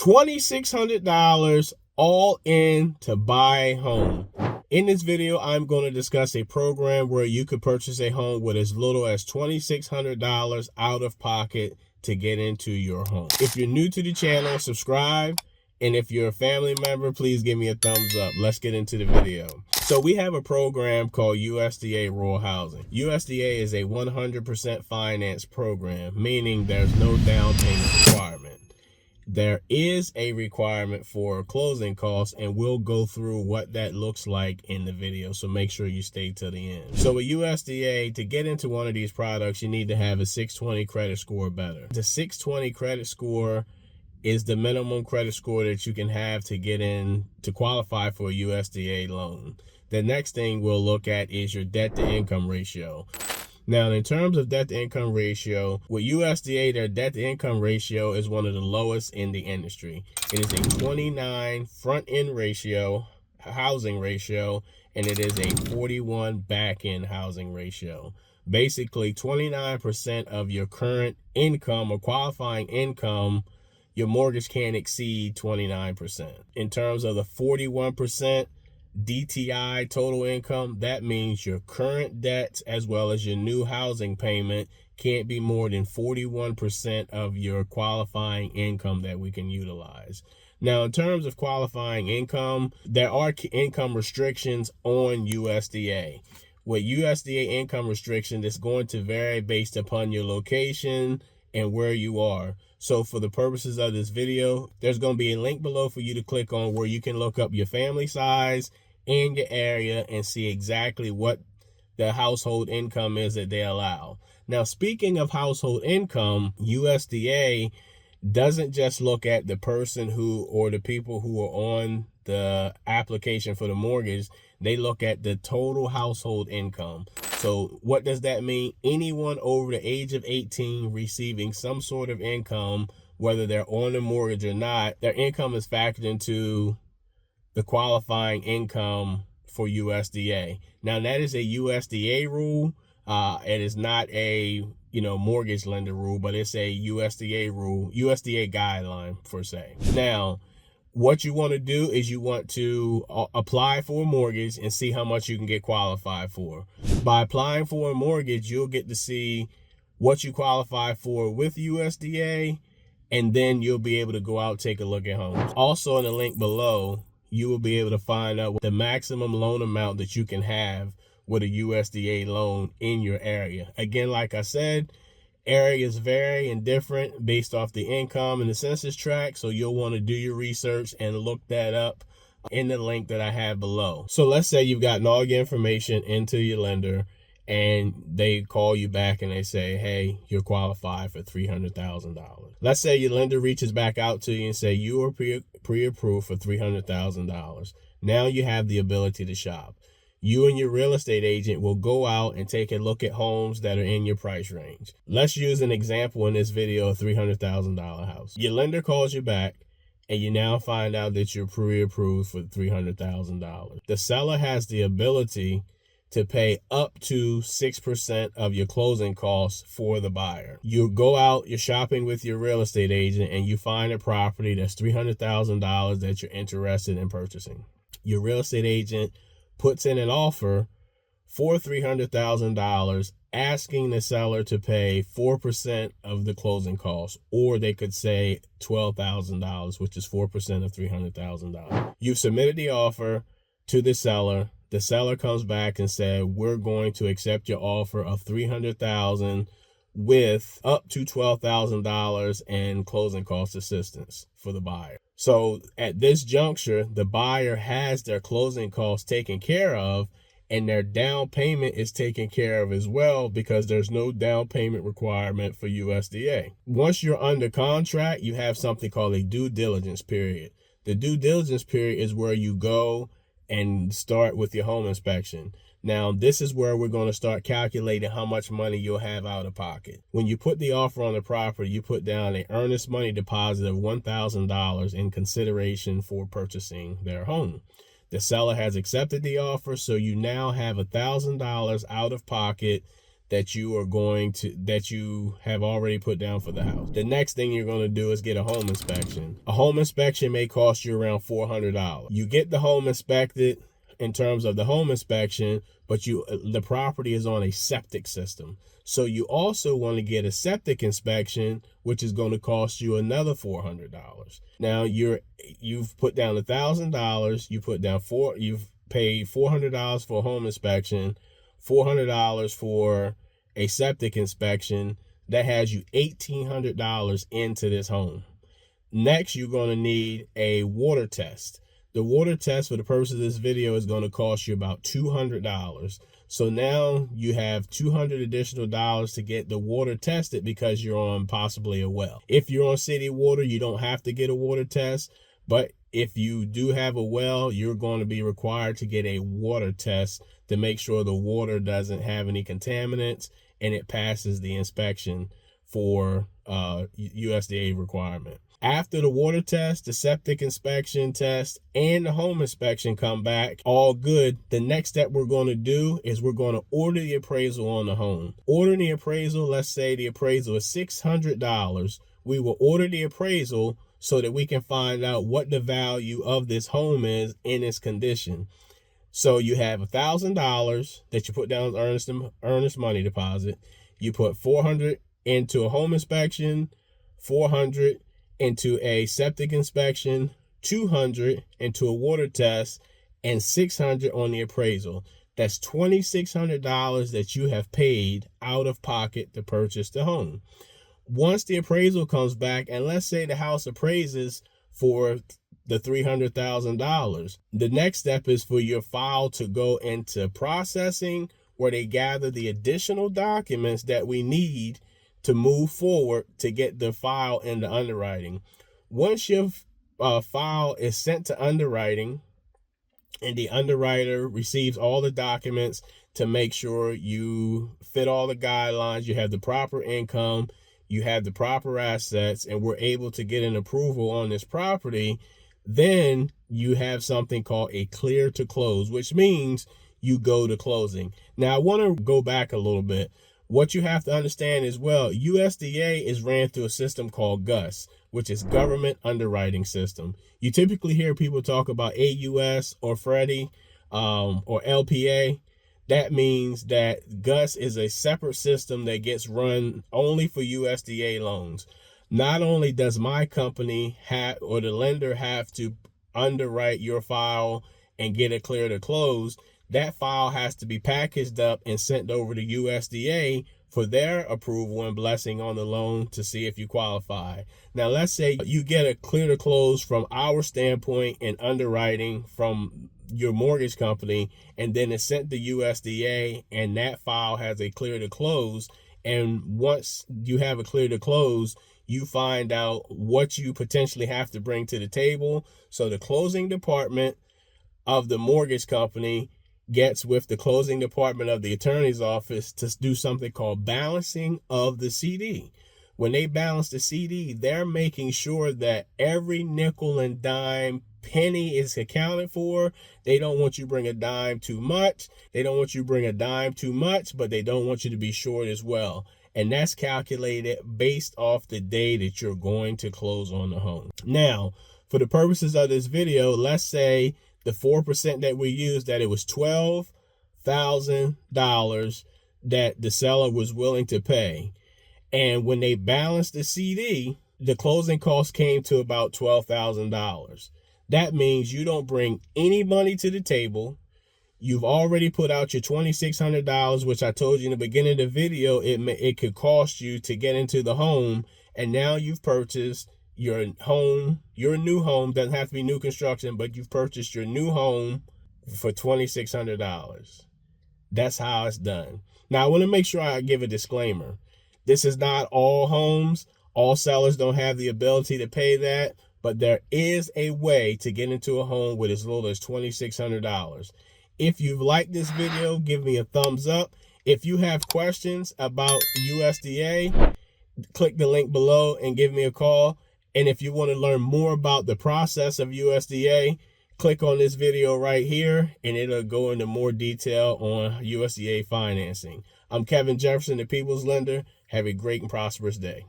$2,600 all in to buy a home. In this video, I'm going to discuss a program where you could purchase a home with as little as $2,600 out of pocket to get into your home. If you're new to the channel, subscribe. And if you're a family member, please give me a thumbs up. Let's get into the video. So we have a program called USDA Rural Housing. USDA is a 100% finance program, meaning there's no down payment requirement. There is a requirement for closing costs, and we'll go through what that looks like in the video, so make sure you stay to the end. So with USDA, to get into one of these products, you need to have a 620 credit score or better. The 620 credit score is the minimum credit score that you can have to get in to qualify for a USDA loan. The next thing we'll look at is your debt to income ratio. Now, in terms of debt to income ratio, with USDA, their debt to income ratio is one of the lowest in the industry. It is a 29 front end ratio, housing ratio, and it is a 41 back end housing ratio. Basically, 29% of your current income or qualifying income, your mortgage can't exceed 29%. In terms of the 41% DTI total income, that means your current debts as well as your new housing payment can't be more than 41% of your qualifying income that we can utilize. Now, in terms of qualifying income, there are income restrictions on USDA. With USDA income restriction, it's going to vary based upon your location and where you are. So for the purposes of this video, there's going to be a link below for you to click on where you can look up your family size and your area and see exactly what the household income is that they allow. Now, speaking of household income, USDA doesn't just look at the person who or the people who are on the application for the mortgage. They look at the total household income. So what does that mean? Anyone over the age of 18 receiving some sort of income, whether they're on the mortgage or not, their income is factored into the qualifying income for USDA. Now, that is a USDA rule. It is not a mortgage lender rule, but it's a USDA rule, USDA guideline per se. Now, what you want to do is you want to apply for a mortgage and see how much you can get qualified for. By applying for a mortgage, you'll get to see what you qualify for with USDA, and then you'll be able to go out and take a look at homes. Also, in the link below, you will be able to find out the maximum loan amount that you can have with a USDA loan in your area. Again, like I said, areas vary and different based off the income and the census tract, so you'll want to do your research and look that up in the link that I have below. So let's say you've gotten all your information into your lender and they call you back and they say, hey, you're qualified for $300,000. Let's say your lender reaches back out to you and say you are pre-approved for $300,000. Now you have the ability to shop. You and your real estate agent will go out and take a look at homes that are in your price range. Let's use an example in this video, a $300,000 house. Your lender calls you back and you now find out that you're pre-approved for $300,000. The seller has the ability to pay up to 6% of your closing costs for the buyer. You go out, you're shopping with your real estate agent, and you find a property that's $300,000 that you're interested in purchasing. Your real estate agent puts in an offer for $300,000, asking the seller to pay 4% of the closing costs, or they could say $12,000, which is 4% of $300,000. You've submitted the offer to the seller. The seller comes back and said, we're going to accept your offer of $300,000 with up to $12,000 in closing cost assistance for the buyer. So at this juncture, the buyer has their closing costs taken care of, and their down payment is taken care of as well, because there's no down payment requirement for USDA. Once you're under contract, you have something called a due diligence period. The due diligence period is where you go and start with your home inspection. Now, this is where we're going to start calculating how much money you'll have out of pocket. When you put the offer on the property, you put down an earnest money deposit of $1,000 in consideration for purchasing their home. The seller has accepted the offer, so you now have $1,000 out of pocket that you have already put down for the house. The next thing you're going to do is get a home inspection. A home inspection may cost you around $400. You get the home inspected in terms of the home inspection, but the property is on a septic system. So you also want to get a septic inspection, which is going to cost you another $400. Now you've put down $1,000. You've paid $400 for a home inspection, $400 for a septic inspection. That has you $1,800 into this home. Next, you're going to need a water test. The water test, for the purpose of this video, is going to cost you about $200. So now you have $200 additional dollars to get the water tested because you're on possibly a well. If you're on city water, you don't have to get a water test. But if you do have a well, you're going to be required to get a water test to make sure the water doesn't have any contaminants and it passes the inspection for USDA requirement. After the water test, the septic inspection test, and the home inspection come back all good, the next step we're going to do is we're going to order the appraisal on the home. Ordering the appraisal, let's say the appraisal is $600. We will order the appraisal so that we can find out what the value of this home is in its condition. So you have $1,000 that you put down as earnest money deposit. You put $400 into a home inspection, $400 into a septic inspection, $200 into a water test, and $600 on the appraisal. That's $2,600 that you have paid out of pocket to purchase the home. Once the appraisal comes back, and let's say the house appraises for the $300,000, the next step is for your file to go into processing, where they gather the additional documents that we need to move forward to get the file into underwriting. Once your file is sent to underwriting and the underwriter receives all the documents to make sure you fit all the guidelines, you have the proper income, you have the proper assets, and we're able to get an approval on this property, then you have something called a clear to close, which means you go to closing. Now, I want to go back a little bit. What you have to understand as well, USDA is ran through a system called GUS, which is Government Underwriting System. You typically hear people talk about AUS or Freddie or LPA. That means that GUS is a separate system that gets run only for USDA loans. Not only does my company or the lender have to underwrite your file and get it clear to close, that file has to be packaged up and sent over to USDA for their approval and blessing on the loan to see if you qualify. Now, let's say you get a clear to close from our standpoint in underwriting from your mortgage company, and then it's sent to USDA and that file has a clear to close. And once you have a clear to close, you find out what you potentially have to bring to the table. So the closing department of the mortgage company gets with the closing department of the attorney's office to do something called balancing of the CD. When they balance the CD, they're making sure that every nickel and dime penny is accounted for. They don't want you to bring a dime too much. They don't want you to bring a dime too much, but they don't want you to be short as well. And that's calculated based off the day that you're going to close on the home. Now, for the purposes of this video, let's say the 4% that we used, that it was $12,000 that the seller was willing to pay. And when they balanced the CD, the closing costs came to about $12,000. That means you don't bring any money to the table. You've already put out your $2,600, which I told you in the beginning of the video, it could cost you to get into the home. And now you've purchased your home, your new home. Doesn't have to be new construction, but you've purchased your new home for $2,600. That's how it's done. Now, I want to make sure I give a disclaimer. This is not all homes. All sellers don't have the ability to pay that, but there is a way to get into a home with as little as $2,600. If you've liked this video, give me a thumbs up. If you have questions about USDA, click the link below and give me a call. And if you want to learn more about the process of USDA, click on this video right here and it'll go into more detail on USDA financing. I'm Kevin Jefferson, the People's Lender. Have a great and prosperous day.